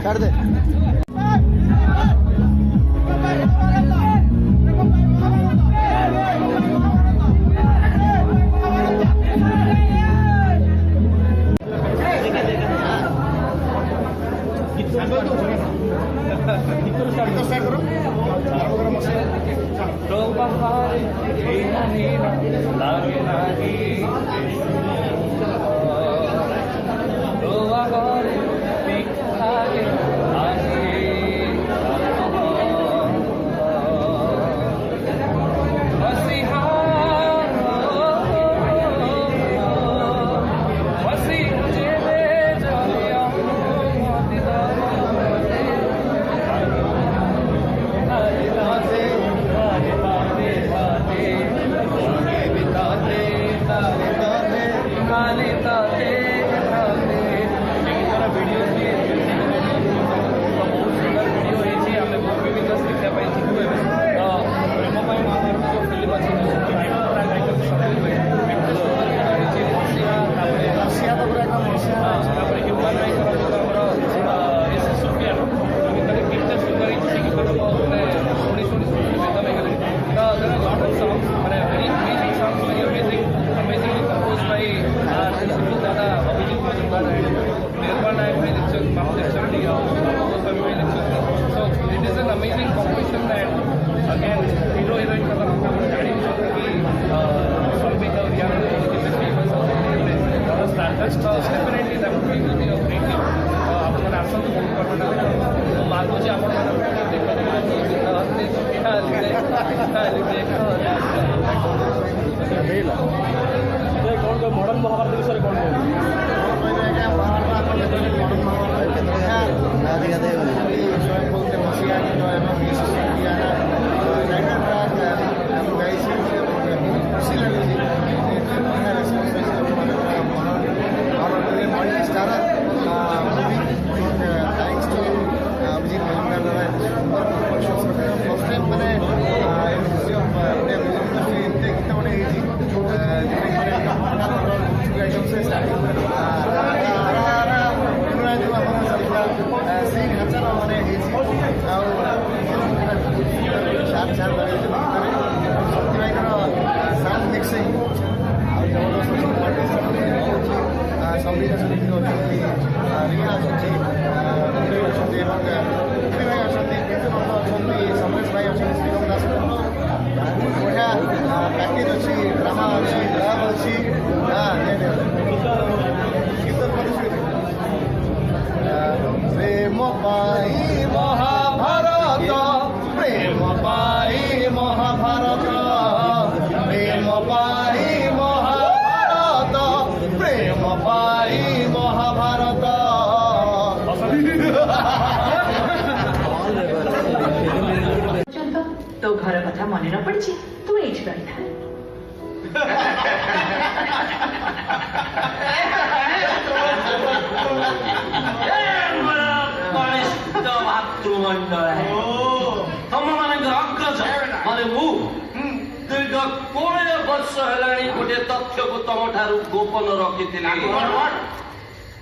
कर दे मॉडर्न महाभारत विषय कौन तो घर कथा मन न पड़ी तू एज रही था भातृमंडल तुम मान अग्रज माने मु दीर्घ 20 वर्ष हेलाणी गोटे तथ्य को तुम ठारू गोपन रखी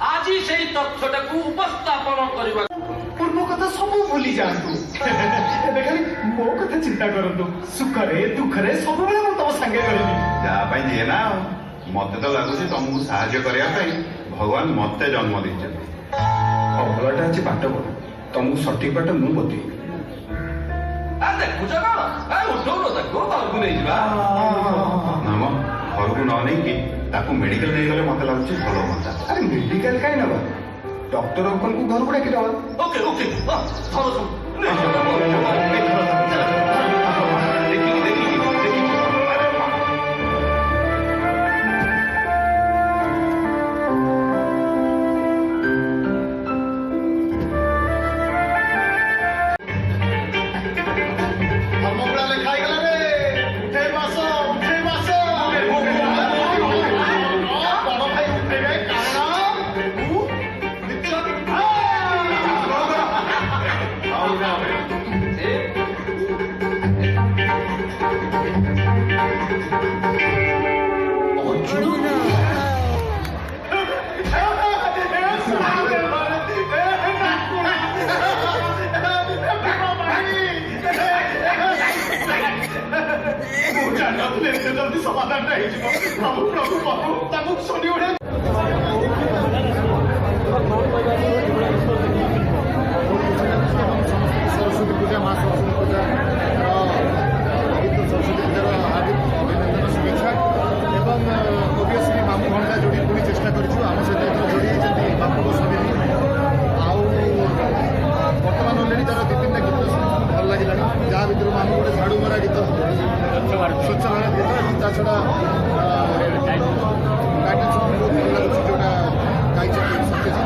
ଆଜି ସେଇ ତଥ୍ୟଟାକୁ ଉପସ୍ଥାପନ କରିବା। ପୂର୍ବ କଥା ସବୁ ଭୁଲି ଯାଆନ୍ତୁ। ଏବେ ଖାଲି ମୋ କଥା ଚିନ୍ତା କରନ୍ତୁ। ସୁଖରେ ଦୁଃଖରେ ସବୁବେଳେ ମୁଁ ତମ ସାଙ୍ଗେ ରହିବି। ଯାହା ପାଇଁ ଯିଏ ନା ଆଉ ମତେ ତ ଲାଗୁଛି ତମକୁ ସାହାଯ୍ୟ କରିବା ପାଇଁ ଭଗବାନ ମତେ ଜନ୍ମ ଦେଇଛନ୍ତି। ଅବଳାଟା ଅଛି ବାଟ ପଡ, ତମକୁ ସଠିକ ବାଟ ମୁଁ ବତେଇବି। ଦେଖୁଛ କଣ ଉଠଉନ ତାକୁ ଘରକୁ ନେଇଯିବା। ନାମ ଘରକୁ ନ ନେଇକି ତାକୁ ମେଡିକାଲ ନେଇଗଲେ ମତେ ଲାଗୁଛି ଭଲ ହୁଅନ୍ତା। ଆରେ ମେଡିକାଲ କାହିଁ ନବା, ଡକ୍ଟର ଅଙ୍କଲଙ୍କୁ ଘରକୁ ଡାକି ଦବା। ଓକେ ଓକେ ଧର ଦେଖିକି ଦେଖିକି ଦେଖିକି ଆରେ ବାଃ। ଧର୍ମଗୁଡା ଲେଖା ହେଇଗଲା ରେ। ଉଠେଇ ମାସ ଉଠେଇ ମାସ। ବଡ ଭାଇ ଉଠେଇବେ କାରଣ ଜଲ୍ଦି ସମାଧାନଟା ହେଇଯିବ। ପ୍ରଭୁ ପ୍ରଭୁ ପ୍ରଭୁ ତାକୁ ଶନି ଉଠେ। ସରସ୍ୱତୀ ପୂଜା ମା ସରସ୍ୱତୀ ପୂଜା ସରସ୍ୱତୀ ପୂଜାର ହାର୍ଦ୍ଦିକ ଅଭିନନ୍ଦନ ଶୁଭେଚ୍ଛା ଏବଂ ଓବିଏସ୍ଲି ମାମୁଁ ଭଣ୍ଡା ଯୋଡ଼ି ପୁଣି ଚେଷ୍ଟା କରିଛୁ। ଆମ ସହିତ ଯୋଡ଼ି ହେଇଛନ୍ତି ବାପୁଙ୍କ ସ୍ୱାମୀ। ଆଉ ବର୍ତ୍ତମାନ ଅଲରେଡ଼ି ତାର 2-3ଟା ଗୀତ ଶୁଣିଛୁ, ଭଲ ଲାଗିଲାଣି। ଯାହା ଭିତରୁ ମାମୁଁ ଗୋଟେ ଝାଡ଼ୁ ମରା ଗୀତ, ସ୍ୱଚ୍ଛ ଭାରତ ଗୀତ, ତା ଛଡ଼ା ଟାଇଟଲ୍ ସଙ୍ଗ୍ ବହୁତ ଭଲ ଲାଗୁଛି ଯେଉଁଟା ଗାଇଛନ୍ତି ସତ୍ୟଜିତ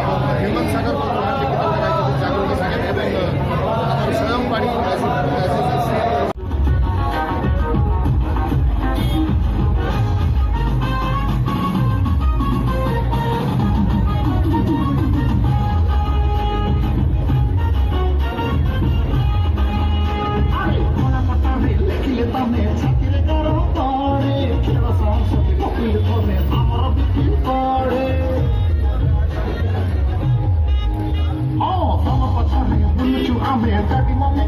ଏବଂ ହ୍ୟୁମାନ ସାଗର ବହୁତ ରୋମାଣ୍ଟିକ୍ ଗୀତ ଗୋଟେ ଗାଇଛନ୍ତି ଜାଗୃତି ସାଙ୍ଗରେ ଏବଂ ଆମର ସ୍ୱୟଂ ପାଣି I'm